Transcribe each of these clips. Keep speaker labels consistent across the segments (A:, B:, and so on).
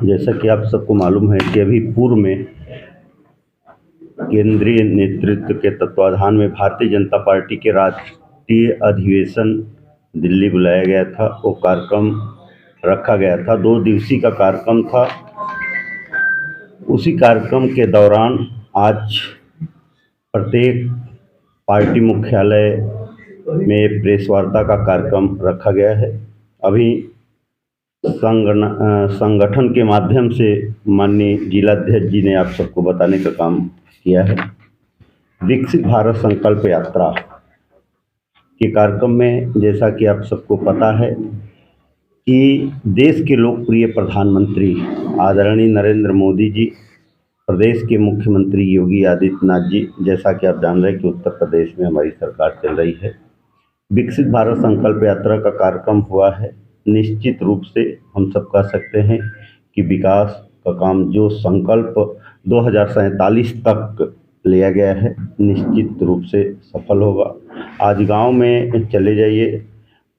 A: जैसा कि आप सबको मालूम है कि अभी पूर्व में केंद्रीय नेतृत्व के तत्वाधान में भारतीय जनता पार्टी के राष्ट्रीय अधिवेशन दिल्ली बुलाया गया था। वो कार्यक्रम रखा गया था, 2 दिवसीय का कार्यक्रम था। उसी कार्यक्रम के दौरान आज प्रत्येक पार्टी मुख्यालय में प्रेस वार्ता का कार्यक्रम रखा गया है। अभी संगठन के माध्यम से माननीय जिलाध्यक्ष जी ने आप सबको बताने का काम किया है। विकसित भारत संकल्प यात्रा के कार्यक्रम में जैसा कि आप सबको पता है कि देश के लोकप्रिय प्रधानमंत्री आदरणीय नरेंद्र मोदी जी, प्रदेश के मुख्यमंत्री योगी आदित्यनाथ जी, जैसा कि आप जान रहे हैं कि उत्तर प्रदेश में हमारी सरकार चल रही है। विकसित भारत संकल्प यात्रा का कार्यक्रम हुआ है। निश्चित रूप से हम सब कह सकते हैं कि विकास का काम जो संकल्प 2047 तक लिया गया है, निश्चित रूप से सफल होगा। आज गांव में चले जाइए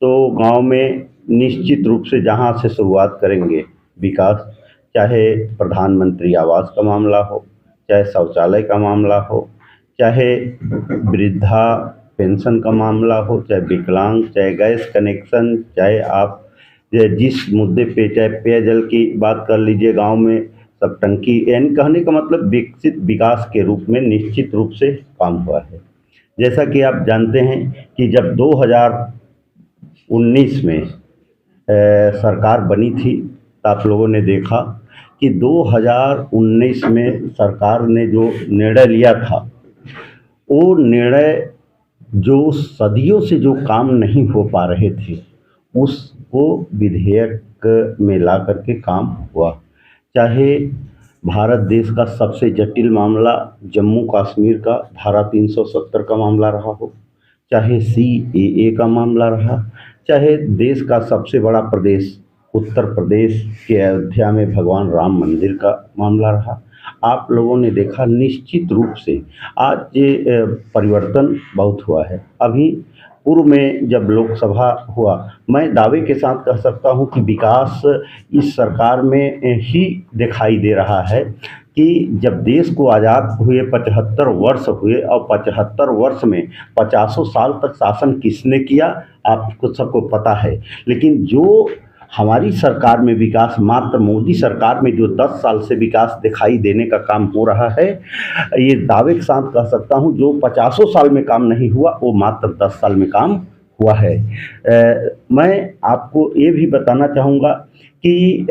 A: तो गांव में निश्चित रूप से जहां से शुरुआत करेंगे विकास, चाहे प्रधानमंत्री आवास का मामला हो, चाहे शौचालय का मामला हो, चाहे वृद्धा पेंशन का मामला हो, चाहे विकलांग, चाहे गैस कनेक्शन, चाहे आप जिस मुद्दे पे चाहे पेयजल की बात कर लीजिए, गांव में सब टंकी, यानी कहने का मतलब विकसित विकास के रूप में निश्चित रूप से काम हुआ है। जैसा कि आप जानते हैं कि जब 2019 में सरकार बनी थी तो आप लोगों ने देखा कि 2019 में सरकार ने जो निर्णय लिया था, वो निर्णय जो सदियों से जो काम नहीं हो पा रहे थे उसको विधेयक में ला करके काम हुआ। चाहे भारत देश का सबसे जटिल मामला जम्मू कश्मीर का धारा 370 का मामला रहा हो, चाहे CAA का मामला रहा, चाहे देश का सबसे बड़ा प्रदेश उत्तर प्रदेश के अयोध्या में भगवान राम मंदिर का मामला रहा, आप लोगों ने देखा निश्चित रूप से आज ये परिवर्तन बहुत हुआ है। अभी पूर्व में जब लोकसभा हुआ, मैं दावे के साथ कह सकता हूं कि विकास इस सरकार में ही दिखाई दे रहा है कि जब देश को आज़ाद हुए 75 वर्ष हुए और 75 वर्ष में 50 साल तक शासन किसने किया आपको सबको पता है। लेकिन जो हमारी सरकार में विकास, मात्र मोदी सरकार में जो 10 साल से विकास दिखाई देने का काम हो रहा है, ये दावे के साथ कह सकता हूँ जो 50 साल में काम नहीं हुआ वो मात्र 10 साल में काम हुआ है। मैं आपको ये भी बताना चाहूँगा कि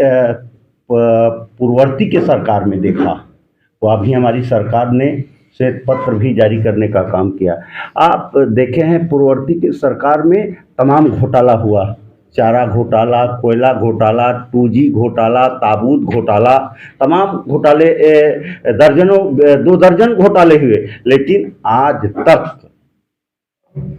A: पूर्ववर्ती के सरकार में देखा तो अभी हमारी सरकार ने श्वेत पत्र भी जारी करने का काम किया। आप देखे हैं पूर्ववर्ती की सरकार में तमाम घोटाला हुआ, चारा घोटाला, कोयला घोटाला, 2G घोटाला, ताबूत घोटाला, तमाम घोटाले दर्जनों 2 दर्जन घोटाले हुए। लेकिन आज तक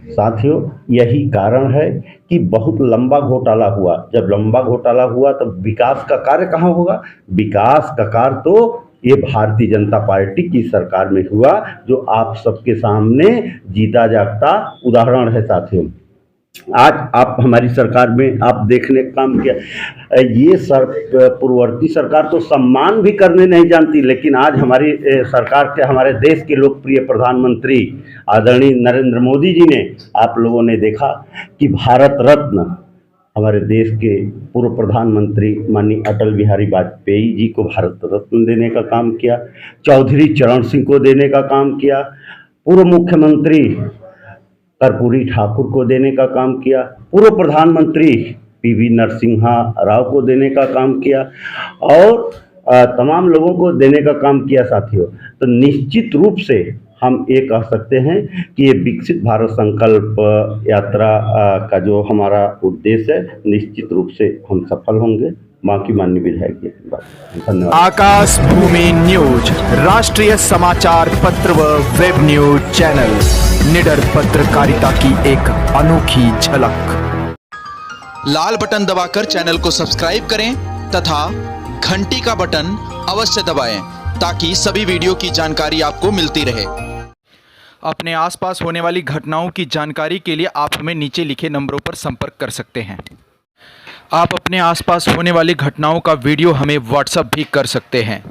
A: साथियों यही कारण है कि बहुत लंबा घोटाला हुआ। जब लंबा घोटाला हुआ तब विकास का कार्य कहाँ होगा? विकास का कार्य तो ये भारतीय जनता पार्टी की सरकार में हुआ, जो आप सबके सामने जीता जागता उदाहरण है। साथियों आज आप हमारी सरकार में आप देखने का काम किया, ये पूर्ववर्ती सरकार तो सम्मान भी करने नहीं जानती, लेकिन आज हमारी सरकार के, हमारे देश के लोकप्रिय प्रधानमंत्री आदरणीय नरेंद्र मोदी जी ने, आप लोगों ने देखा कि भारत रत्न हमारे देश के पूर्व प्रधानमंत्री माननीय अटल बिहारी वाजपेयी जी को भारत रत्न देने का काम किया, चौधरी चरण सिंह को देने का काम किया, पूर्व मुख्यमंत्री कर्पूरी ठाकुर को देने का काम किया, पूर्व प्रधानमंत्री PV नरसिम्हा राव को देने का काम किया और तमाम लोगों को देने का काम किया। साथियों तो निश्चित रूप से हम ये कह सकते हैं कि ये विकसित भारत संकल्प यात्रा का जो हमारा उद्देश्य है, निश्चित रूप से हम सफल होंगे। बाकी माननीय विधायक जी, धन्यवाद।
B: आकाश भूमि न्यूज, राष्ट्रीय समाचार पत्र व वेब न्यूज चैनल, निडर पत्रकारिता की एक अनोखी झलक।
C: लाल बटन दबाकर चैनल को सब्सक्राइब करें तथा घंटी का बटन अवश्य दबाएं ताकि सभी वीडियो की जानकारी आपको मिलती रहे।
B: अपने आसपास होने वाली घटनाओं की जानकारी के लिए आप हमें नीचे लिखे नंबरों पर संपर्क कर सकते हैं।
C: आप अपने आसपास होने वाली घटनाओं का वीडियो हमें व्हाट्सएप भी कर सकते हैं।